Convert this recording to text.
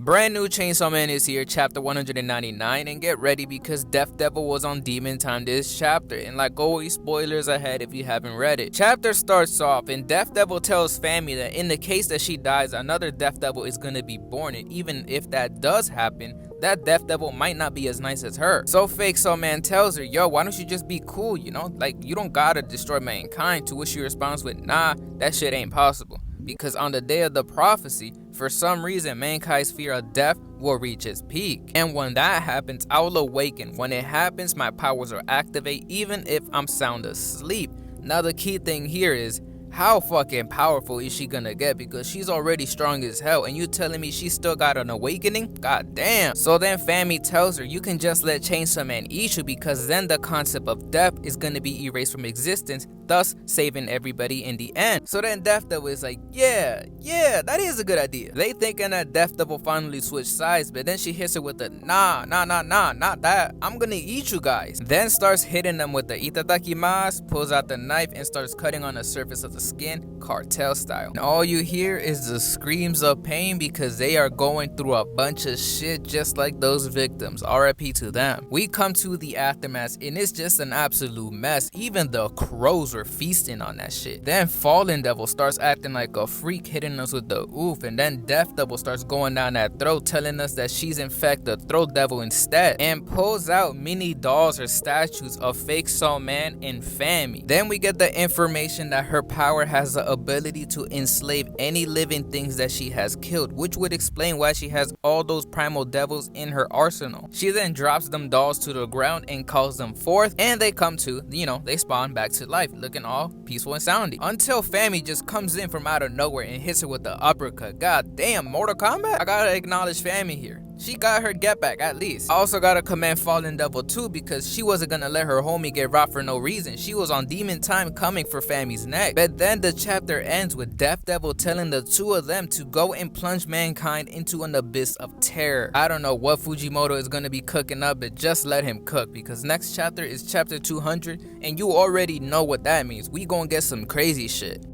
Brand new Chainsaw Man is here, chapter 199, and get ready because Death Devil was on Demon Time this chapter, and like always, spoilers ahead if you haven't read it. Chapter starts off and Death Devil tells Fammy that in the case that she dies, another Death Devil is gonna be born, and even if that does happen, that Death Devil might not be as nice as her. So Fake Saw Man tells her, yo, why don't you just be cool, you know? Like, you don't gotta destroy mankind, to which she responds with, nah, that shit ain't possible. Because on the day of the prophecy, for some reason, mankind's fear of death will reach its peak. And when that happens, I will awaken. When it happens, my powers will activate even if I'm sound asleep. Now the key thing here is, how fucking powerful is she gonna get? Because she's already strong as hell, and you telling me she still got an awakening? God damn. So then Fammy tells her, you can just let Chainsaw Man eat you, because then the concept of death is gonna be erased from existence, thus saving everybody in the end. So then Death Devil is like, yeah, that is a good idea. They thinking that Death Devil finally switched sides, but then she hits her with the nah, not that. I'm gonna eat you guys. Then starts hitting them with the itadakimasu, pulls out the knife and starts cutting on the surface of the skin, cartel style. And all you hear is the screams of pain because they are going through a bunch of shit just like those victims. RIP to them. We come to the aftermath and it's just an absolute mess. Even the crows were feasting on that shit. Then Fallen Devil starts acting like a freak, hitting us with the oof, and then Death Devil starts going down that throat, telling us that she's in fact the Throat Devil instead, and pulls out mini dolls or statues of Fake Saw Man and Fammy. Then we get the information that her power has the ability to enslave any living things that she has killed, which would explain why she has all those primal devils in her arsenal. She then drops them dolls to the ground and calls them forth, and they come to, they spawn back to life, looking all peaceful and soundy. Until Fammy just comes in from out of nowhere and hits her with the uppercut. God damn, Mortal Kombat? I gotta acknowledge Fammy here. She got her get back at least. I also gotta commend Fallen Devil too, because she wasn't gonna let her homie get robbed for no reason. She was on Demon Time coming for Fammy's neck. But then the chapter ends with Death Devil telling the two of them to go and plunge mankind into an abyss of terror. I don't know what Fujimoto is gonna be cooking up, but just let him cook, because next chapter is chapter 200 and you already know what that means. We gonna get some crazy shit.